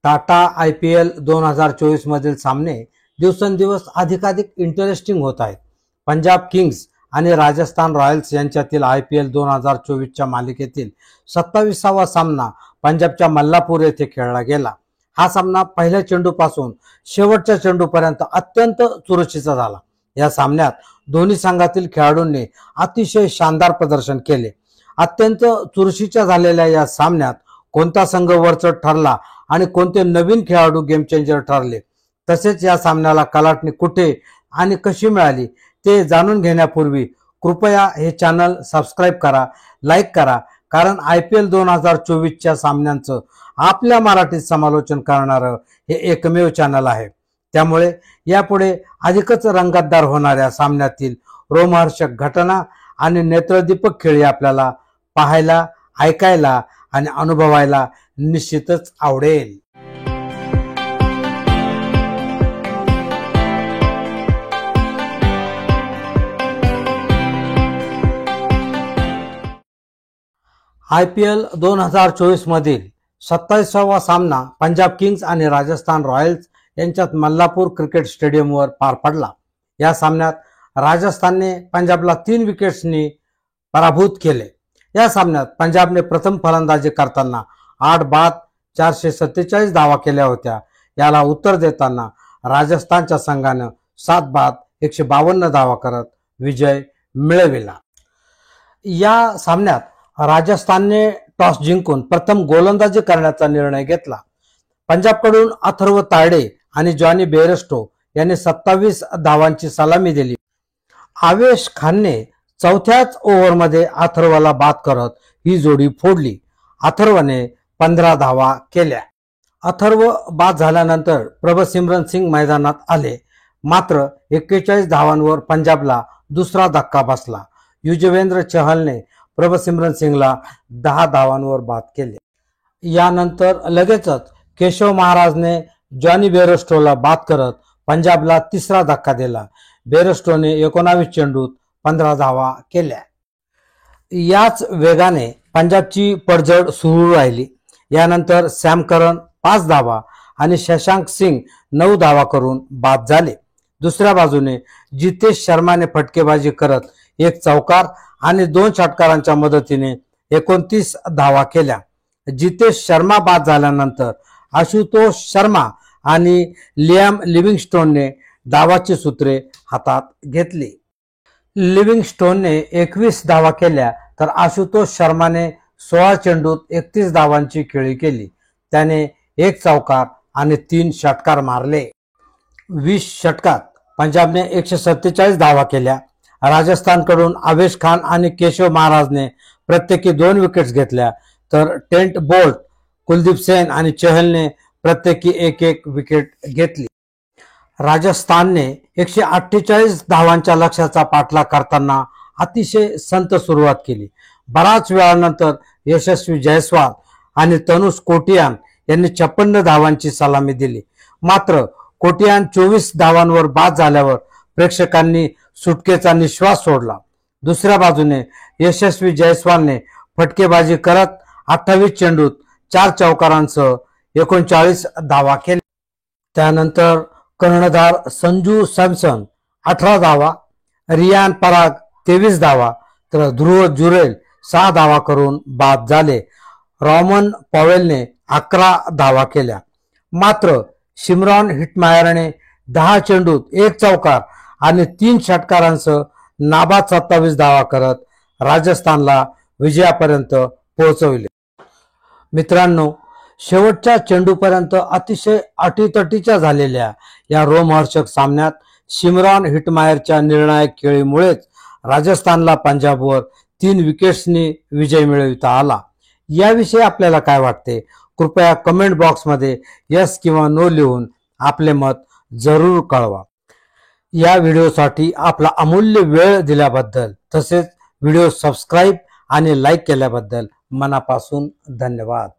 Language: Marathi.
टाटा IPL 2024 मधील सामने दिवसेंदिवस अधिकाधिक इंटरेस्टिंग होत आहेत. पंजाब किंग्स आणि राजस्थान रॉयल्स यांच्यातील IPL 2024च्या मालिकेतील 27वा सामना पंजाबच्या मल्लापूर येथे खेळला गेला. हा सामना पहिल्या चेंडूपासून शेवटच्या चेंडूपर्यंत अत्यंत चुरशीचा झाला. या सामन्यात दोन्ही संघातील खेळाडूंनी अतिशय शानदार प्रदर्शन केले. अत्यंत चुरशीच्या झालेल्या या सामन्यात कोणता संघ वरचढ ठरला आणि कोणते नवीन खेळाडू गेम चेंजर ठरले, तसेच या सामन्याला कलाटणी कुठे आणि कशी मिळाली ते जाणून घेण्यापूर्वी कृपया हे चॅनल सबस्क्राइब करा, लाईक करा, कारण IPL 2024च्या सामन्यांचं आपल्या मराठीत समालोचन करणारं हे एकमेव चॅनल आहे. त्यामुळे यापुढे अधिकच रंगतदार होणाऱ्या सामन्यातील रोमहर्षक घटना आणि नेत्रदीपक खेळी आपल्याला पाहायला, ऐकायला आणि अनुभवायला निश्चितच आवडेल. IPL 2024 मधील 27वा सामना पंजाब किंग्स आणि राजस्थान रॉयल्स यांच्यात मल्लापूर क्रिकेट स्टेडियमवर पार पडला. या सामन्यात राजस्थानने पंजाबला 3 विकेट्सनी पराभूत केले. या सामन्यात पंजाबने प्रथम फलंदाजी करताना 8 बाद 447 धावा केल्या होत्या. याला उत्तर देताना राजस्थानच्या संघाने 7 बाद 152 धावा करत विजय मिळविला. या सामन्यात राजस्थानने टॉस जिंकून प्रथम गोलंदाजी करण्याचा निर्णय घेतला. पंजाबकडून अथर्व तायडे आणि जॉनी बेअरस्टो यांनी 27 धावांची सलामी दिली. आवेश खानने चौथ्याच ओव्हरमध्ये अथर्वला बाद करत ही जोडी फोडली. अथर्वने 15 धावा केल्या. अथर्व बाद झाल्यानंतर प्रभसिमरन सिंग मैदानात आले, मात्र 41 धावांवर पंजाबला दुसरा धक्का बसला. युजवेंद्र चहलने प्रभसिमरन सिंगला 10 धावांवर बाद केले. यानंतर लगेचच केशव महाराजने जॉनी बेअरस्टोला बाद करत पंजाबला तिसरा धक्का दिला. बेअरस्टोने 19 चेंडूत 15 धावा केल्या. याच वेगाने पंजाबची पडझड सुरू राहिली. यानंतर सॅम करन 5 धावा आणि शशांक सिंग 9 धावा करून बाद झाले. दुसऱ्या बाजूने जितेश शर्माने फटकेबाजी करत 1 चौकार आणि 2 षटकारांच्या मदतीने 29 धावा केल्या. जितेश शर्मा बाद झाल्यानंतर आशुतोष शर्मा आणि लियाम लिव्हिंगस्टोनने धावाची सूत्रे हातात घेतली. लिव्हिंगस्टोनने 21 धावा केल्या तर आशुतोष शर्माने 16 चेंडूत 31 धावांची खेळी केली. त्याने 1 चौकार आणि 3 षटकार मारले. 20 षटकात पंजाबने 147 धावा केल्या. राजस्थानकडून आवेश खान आणि केशव महाराजने प्रत्येकी 2 विकेट्स घेतल्या, तर टेंट बोल्ट, कुलदीप सेन आणि चहलने प्रत्येकी 1-1 विकेट घेतली. राजस्थानने 148 धावांच्या लक्ष्याचा पाठलाग करताना अतिशय संत सुरुवात केली. बराच वेळानंतर यशस्वी जयस्वाल आणि तनुष कोटियान यांनी 56 धावांची सलामी दिली. मात्र कोटियान 24 धावांवर बाद झाल्यावर प्रेक्षकांनी सुटकेचा निश्वास सोडला. दुसऱ्या बाजूने यशस्वी जयस्वालने फटकेबाजी करत 28 चेंडूत 4 चौकारांसह 39 धावा केल्या. त्यानंतर कर्णधार संजू सॅमसन 18 धावा, रियान पराग 23 धावा तर ध्रुव जुरेल 6 धावा करून बाद झाले. रॉमन पॉवेलने 11 धावा केल्या. मात्र शिमरॉन हिटमायरने 10 चेंडूत 1 चौकार आणि 3 षटकारांसह नाबाद 27 धावा करत राजस्थानला विजयापर्यंत पोहोचविले. मित्रांनो, शेवटच्या चेंडूपर्यंत अतिशय अटीतटीच्या झालेल्या या रोमहर्षक सामन्यात शिमरॉन हिटमायरच्या निर्णायक खेळीमुळेच राजस्थानला पंजाबवर 3 विकेट्सनी विजय मिळविता आला. याविषयी आपल्याला काय वाटते? कृपया कमेंट बॉक्समध्ये यस किंवा नो लिहून आपले मत जरूर कळवा. या व्हिडिओसाठी आपला अमूल्य वेळ दिल्याबद्दल तसेच व्हिडिओ सबस्क्राईब आणि लाईक केल्याबद्दल मनापासून धन्यवाद.